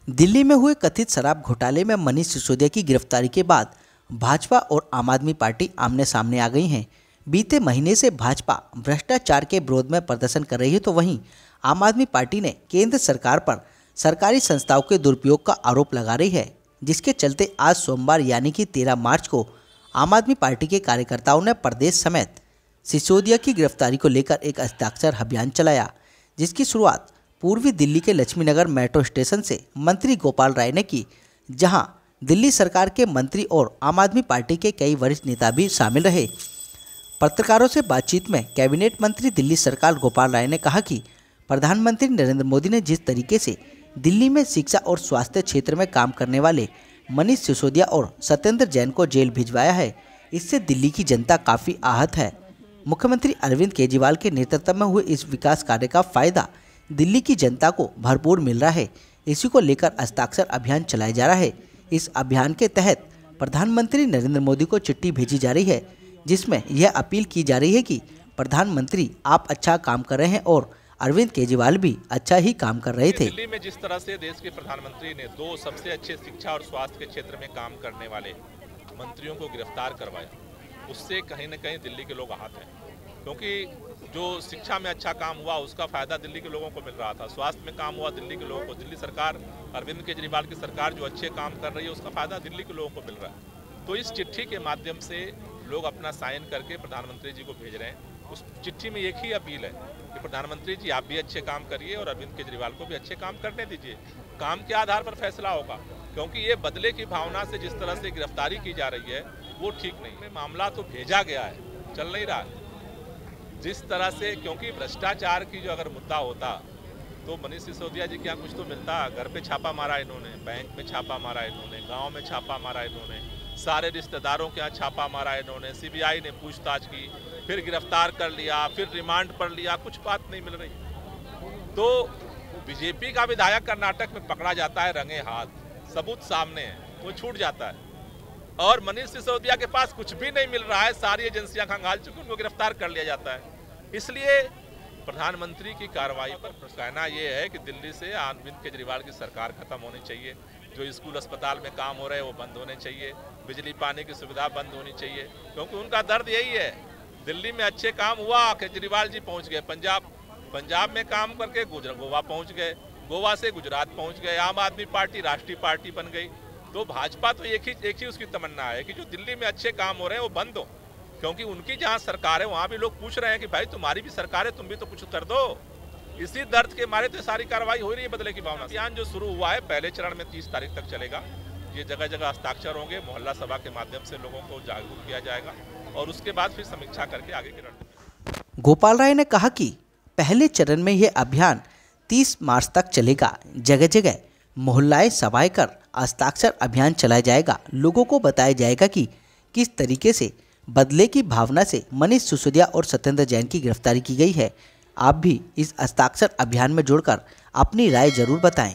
दिल्ली में हुए कथित शराब घोटाले में मनीष सिसोदिया की गिरफ्तारी के बाद भाजपा और आम आदमी पार्टी आमने सामने आ गई हैं। बीते महीने से भाजपा भ्रष्टाचार के विरोध में प्रदर्शन कर रही है, तो वहीं आम आदमी पार्टी ने केंद्र सरकार पर सरकारी संस्थाओं के दुरुपयोग का आरोप लगा रही है, जिसके चलते आज सोमवार यानी कि 13 मार्च को आम आदमी पार्टी के कार्यकर्ताओं ने प्रदेश समेत सिसोदिया की गिरफ्तारी को लेकर एक हस्ताक्षर अभियान चलाया, जिसकी शुरुआत पूर्वी दिल्ली के लक्ष्मीनगर मेट्रो स्टेशन से मंत्री गोपाल राय ने की, जहां दिल्ली सरकार के मंत्री और आम आदमी पार्टी के कई वरिष्ठ नेता भी शामिल रहे। पत्रकारों से बातचीत में कैबिनेट मंत्री दिल्ली सरकार गोपाल राय ने कहा कि प्रधानमंत्री नरेंद्र मोदी ने जिस तरीके से दिल्ली में शिक्षा और स्वास्थ्य क्षेत्र में काम करने वाले मनीष सिसोदिया और सत्येंद्र जैन को जेल भिजवाया है, इससे दिल्ली की जनता काफ़ी आहत है। मुख्यमंत्री अरविंद केजरीवाल के नेतृत्व में हुए इस विकास कार्य का फायदा दिल्ली की जनता को भरपूर मिल रहा है। इसी को लेकर हस्ताक्षर अभियान चलाया जा रहा है। इस अभियान के तहत प्रधानमंत्री नरेंद्र मोदी को चिट्ठी भेजी जा रही है, जिसमें यह अपील की जा रही है कि प्रधानमंत्री आप अच्छा काम कर रहे हैं और अरविंद केजरीवाल भी अच्छा ही काम कर रहे थे। दिल्ली में जिस तरह से देश के प्रधानमंत्री ने 2 सबसे अच्छे शिक्षा और स्वास्थ्य के क्षेत्र में काम करने वाले मंत्रियों को गिरफ्तार करवाया, उससे कहीं न कहीं दिल्ली के लोग आहत हैं, क्योंकि जो शिक्षा में अच्छा काम हुआ उसका फायदा दिल्ली के लोगों को मिल रहा था, स्वास्थ्य में काम हुआ दिल्ली के लोगों को, दिल्ली सरकार अरविंद केजरीवाल की सरकार जो अच्छे काम कर रही है उसका फायदा दिल्ली के लोगों को मिल रहा है। तो इस चिट्ठी के माध्यम से लोग अपना साइन करके प्रधानमंत्री जी को भेज रहे हैं। उस चिट्ठी में एक ही अपील है कि प्रधानमंत्री जी आप भी अच्छे काम करिए और अरविंद केजरीवाल को भी अच्छे काम करने दीजिए। काम के आधार पर फैसला होगा, क्योंकि ये बदले की भावना से जिस तरह से गिरफ्तारी की जा रही है वो ठीक नहीं है। मामला तो भेजा गया है, चल नहीं रहा है जिस तरह से, क्योंकि भ्रष्टाचार की जो अगर मुद्दा होता तो मनीष सिसोदिया जी के यहाँ कुछ तो मिलता। घर पे छापा मारा इन्होंने, बैंक में छापा मारा इन्होंने, गांव में छापा मारा इन्होंने, सारे रिश्तेदारों के यहाँ छापा मारा इन्होंने, सीबीआई ने पूछताछ की, फिर गिरफ्तार कर लिया, फिर रिमांड पर लिया, कुछ बात नहीं मिल रही। तो बीजेपी का विधायक कर्नाटक में पकड़ा जाता है रंगे हाथ, सबूत सामने है, वो छूट जाता है, और मनीष सिसोदिया के पास कुछ भी नहीं मिल रहा है, सारी एजेंसियां खंगाल चुकी, उनको गिरफ्तार कर लिया जाता है। इसलिए प्रधानमंत्री की कार्रवाई पर कहना यह है कि दिल्ली से अरविंद केजरीवाल की सरकार खत्म होनी चाहिए। जो स्कूल अस्पताल में काम हो रहे हैं वो बंद होने चाहिए, बिजली पानी की सुविधा बंद होनी चाहिए, क्योंकि उनका दर्द यही है। दिल्ली में अच्छे काम हुआ, केजरीवाल जी पहुंच गए पंजाब में काम करके गोवा पहुंच गए, गोवा से गुजरात पहुंच गए, आम आदमी पार्टी राष्ट्रीय पार्टी बन गई। तो भाजपा तो एक ही उसकी तमन्ना है कि जो दिल्ली में अच्छे काम हो रहे हैं वो बंद हो, क्योंकि उनकी जहां सरकार है वहां भी लोग पूछ रहे हैं कि भाई तुम्हारी भी सरकार है, तुम भी तो कुछ कर दो। इसी दर्द के मारे तो सारी कार्रवाई हो रही है बदले की भावना। अभियान जो शुरू हुआ है पहले चरण में 30 तारीख तक चलेगा। ये जगह जगह हस्ताक्षर होंगे, मोहल्ला सभा के माध्यम से लोगों को जागरूक किया जाएगा और उसके बाद फिर समीक्षा करके आगे की रणनीति। गोपाल राय ने कहा कि पहले चरण में यह अभियान 30 मार्च तक चलेगा। जगह जगह मोहल्लाएं सभाएं कर हस्ताक्षर अभियान चलाया जाएगा। लोगों को बताया जाएगा कि किस तरीके से बदले की भावना से मनीष सिसोदिया और सत्येंद्र जैन की गिरफ्तारी की गई है। आप भी इस हस्ताक्षर अभियान में जुड़कर अपनी राय जरूर बताएं।